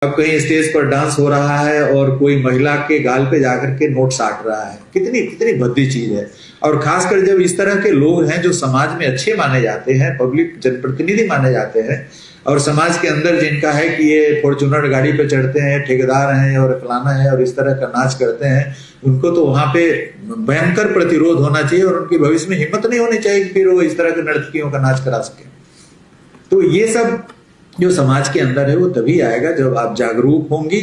अब कहीं स्टेज पर डांस हो रहा है और कोई महिला के गाल पे जाकर के नोट साट रहा है, कितनी कितनी भद्दी चीज है। और खासकर जब इस तरह के लोग हैं जो समाज में अच्छे माने जाते हैं, पब्लिक जनप्रतिनिधि माने जाते हैं, और समाज के अंदर जिनका है कि ये फॉर्च्यूनर गाड़ी पे चढ़ते हैं, ठेकेदार हैं और फलाना है और इस तरह का नाच करते हैं, उनको तो वहां पे भयंकर प्रतिरोध होना चाहिए और उनकी भविष्य में हिम्मत नहीं होनी चाहिए कि फिर वो इस तरह के नर्तकियों का नाच करा सके। तो ये सब जो समाज के अंदर है वो तभी आएगा जब आप जागरूक होंगी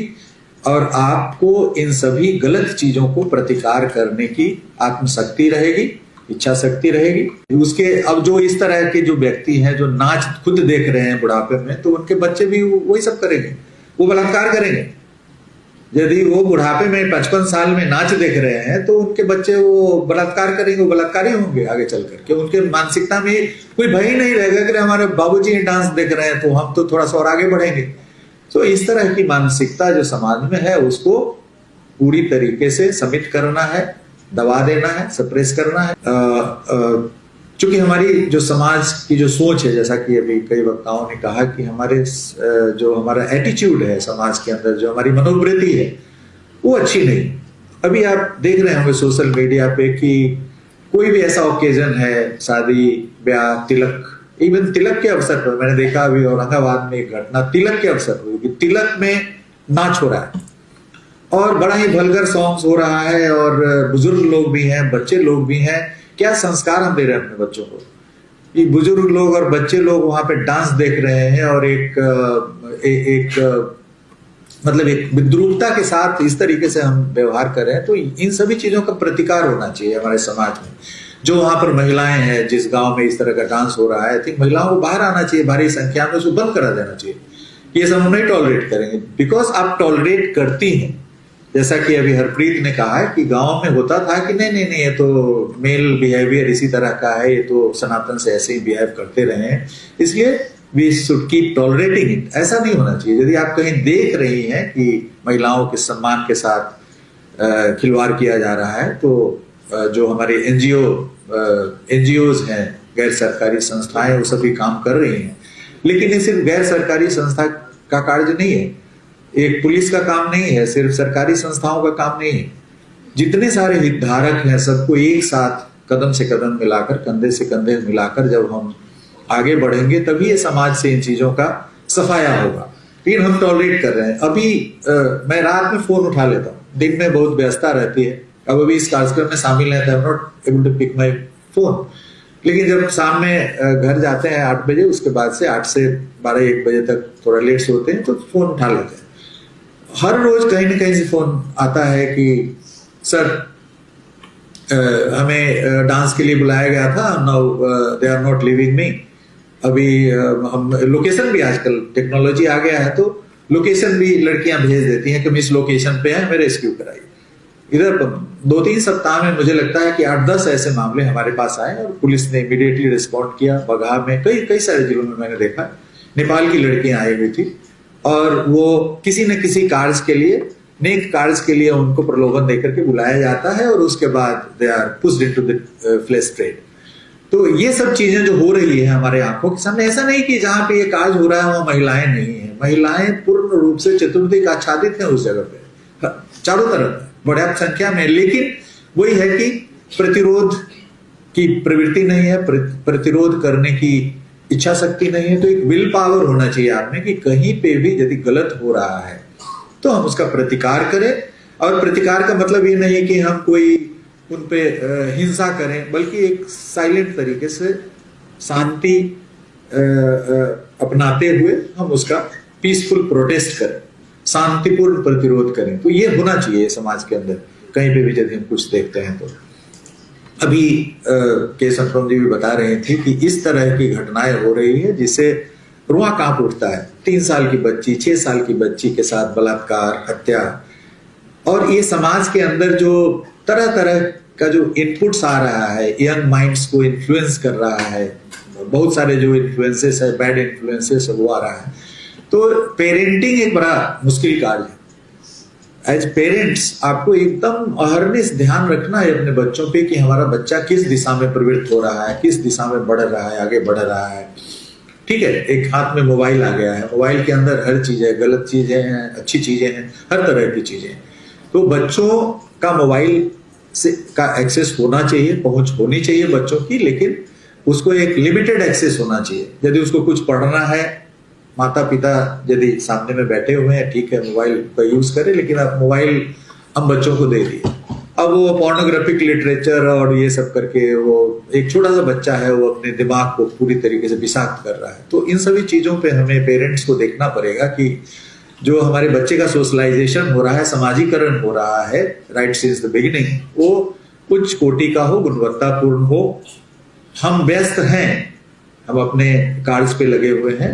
और आपको इन सभी गलत चीजों को प्रतिकार करने की आत्मशक्ति रहेगी, इच्छा शक्ति रहेगी। उसके अब जो इस तरह के जो व्यक्ति हैं जो नाच खुद देख रहे हैं बुढ़ापे में, तो उनके बच्चे भी वही सब करेंगे, वो बलात्कार करेंगे। यदि वो बुढ़ापे में 55 साल में नाच देख रहे हैं तो उनके बच्चे वो बलात्कार करेंगे, वो बलात्कारी होंगे आगे चल करके। उनके मानसिकता में कोई भय ही नहीं रहेगा कि हमारे बाबूजी डांस देख रहे हैं तो हम तो थोड़ा सा और आगे बढ़ेंगे। तो इस तरह की मानसिकता जो समाज में है उसको पूरी तरीके से समित करना है, दबा देना है, सप्रेस करना है। चूंकि हमारी जो समाज की जो सोच है, जैसा कि अभी कई वक्ताओं ने कहा कि हमारे जो हमारा एटीट्यूड है समाज के अंदर, जो हमारी मनोवृत्ति है वो अच्छी नहीं। अभी आप देख रहे होंगे सोशल मीडिया पे कि कोई भी ऐसा ओकेजन है, शादी ब्याह, तिलक, इवन तिलक के अवसर पर मैंने देखा अभी औरंगाबाद में एक घटना तिलक के अवसर हुई कि तिलक में नाच हो रहा है और बड़ा ही वल्गर सॉन्ग्स हो रहा है और बुजुर्ग लोग भी हैं, बच्चे लोग भी हैं। क्या संस्कार हम दे रहे हैं अपने बच्चों को? ये बुजुर्ग लोग और बच्चे लोग वहां पे डांस देख रहे हैं और एक मतलब एक विद्रूपता के साथ इस तरीके से हम व्यवहार कर रहे हैं। तो इन सभी चीजों का प्रतिकार होना चाहिए हमारे समाज में। जो वहां पर महिलाएं हैं, जिस गांव में इस तरह का डांस हो रहा है, आई थिंक महिलाओं को बाहर आना चाहिए भारी संख्या में, उसको बंद करा देना चाहिए। ये सब हम नहीं टॉलरेट करेंगे, बिकॉज आप टॉलरेट करती हैं। जैसा कि अभी हरप्रीत ने कहा है कि गांव में होता था कि नहीं नहीं नहीं ये तो मेल बिहेवियर इसी तरह का है, ये तो सनातन से ऐसे ही बिहेव करते रहे हैं, इसलिए we should keep tolerating it. ऐसा नहीं होना चाहिए। यदि आप कहीं देख रही हैं कि महिलाओं के सम्मान के साथ खिलवाड़ किया जा रहा है, तो जो हमारे एनजीओज हैं, गैर सरकारी संस्थाएं, वो सभी काम कर रही हैं। लेकिन ये सिर्फ गैर सरकारी संस्था का कार्य नहीं है, एक पुलिस का काम नहीं है, सिर्फ सरकारी संस्थाओं का काम नहीं है। जितने सारे हितधारक हैं सबको एक साथ कदम से कदम मिलाकर, कंधे से कंधे मिलाकर जब हम आगे बढ़ेंगे तभी ये समाज से इन चीजों का सफाया होगा। फिर हम टॉलरेट कर रहे हैं। अभी मैं रात में फोन उठा लेता हूँ, दिन में बहुत व्यस्तता रहती है। अब अभी इस कार्यक्रम में शामिल है, not able to pick my phone, लेकिन जब शाम में घर जाते हैं 8 बजे, उसके बाद से 8 से 12-1 बजे तक थोड़ा लेट सोते हैं तो फोन उठा लेते हैं। हर रोज कहीं ना कहीं से फोन आता है कि सर हमें डांस के लिए बुलाया गया था, now they are not living me. अभी हम लोकेशन भी, आजकल टेक्नोलॉजी आ गया है तो लोकेशन भी लड़कियां भेज देती हैं कि हम इस लोकेशन पे हैं, हमें रेस्क्यू कराइए। इधर 2-3 सप्ताह में मुझे लगता है कि 8-10 ऐसे मामले हमारे पास आए और पुलिस ने इमीडिएटली रिस्पॉन्ड किया। बगहा में कई सारे जिलों में मैंने देखा, नेपाल की लड़कियां आई हुई थी और वो किसी न किसी कार्य के लिए, नेक कार्य के लिए उनको प्रलोभन देकर के बुलाया जाता है और उसके बाद they are pushed into the flesh trade. तो ये सब चीजें जो हो रही है हमारे आंखों के सामने, ऐसा नहीं कि जहां पे ये कार्य हो रहा है वहां महिलाएं नहीं है, महिलाएं पूर्ण रूप से चतुर्दिक आच्छादित हैं उस जगह पे, चारों तरफ बड़ा संख्या में। लेकिन वही है कि प्रतिरोध की प्रवृत्ति नहीं है, प्रतिरोध करने की इच्छा शक्ति नहीं है। तो एक विल पावर होना चाहिए आप में कि कहीं पे भी यदि गलत हो रहा है तो हम उसका प्रतिकार करें। और प्रतिकार का मतलब ये नहीं कि हम कोई उन पे हिंसा करें, बल्कि एक साइलेंट तरीके से शांति अपनाते हुए हम उसका पीसफुल प्रोटेस्ट करें, शांतिपूर्ण प्रतिरोध करें। तो ये होना चाहिए समाज के अंदर कहीं पे भी यदि हम कुछ देखते हैं। तो अभी के संतोम जी भी बता रहे थे कि इस तरह की घटनाएं हो रही है जिससे रुआ कांप उठता है। 3 साल की बच्ची, 6 साल की बच्ची के साथ बलात्कार, हत्या, और ये समाज के अंदर जो तरह तरह का जो इनपुट्स आ रहा है, यंग माइंड्स को इन्फ्लुएंस कर रहा है, बहुत सारे जो इन्फ्लुएंसेस है, बैड इन्फ्लुएंसेस है, वो आ रहा है। तो पेरेंटिंग एक बड़ा मुश्किल कार्य है। एज पेरेंट्स आपको एकदम अहरनिश ध्यान रखना है अपने बच्चों पे कि हमारा बच्चा किस दिशा में प्रवृत्त हो रहा है, किस दिशा में बढ़ रहा है, आगे बढ़ रहा है। ठीक है, एक हाथ में मोबाइल आ गया है, मोबाइल के अंदर हर चीज है, गलत चीजें हैं, अच्छी चीजें हैं, हर तरह की चीजें। तो बच्चों का मोबाइल से का एक्सेस होना चाहिए, पहुंच होनी चाहिए बच्चों की, लेकिन उसको एक लिमिटेड एक्सेस होना चाहिए। यदि उसको कुछ पढ़ना है, माता पिता यदि सामने में बैठे हुए हैं, ठीक है, मोबाइल का यूज करें, लेकिन अब मोबाइल हम बच्चों को दे दिए, अब वो पोर्नोग्राफिक लिटरेचर और ये सब करके, वो एक छोटा सा बच्चा है, वो अपने दिमाग को पूरी तरीके से विषाक्त कर रहा है। तो इन सभी चीजों पे हमें पेरेंट्स को देखना पड़ेगा कि जो हमारे बच्चे का सोशलाइजेशन हो रहा है, समाजीकरण हो रहा है, राइट सिंस द बिगिनिंग, वो उच्च कोटि का हो, गुणवत्तापूर्ण हो। हम व्यस्त हैं, हम अपने कार्य पे लगे हुए हैं,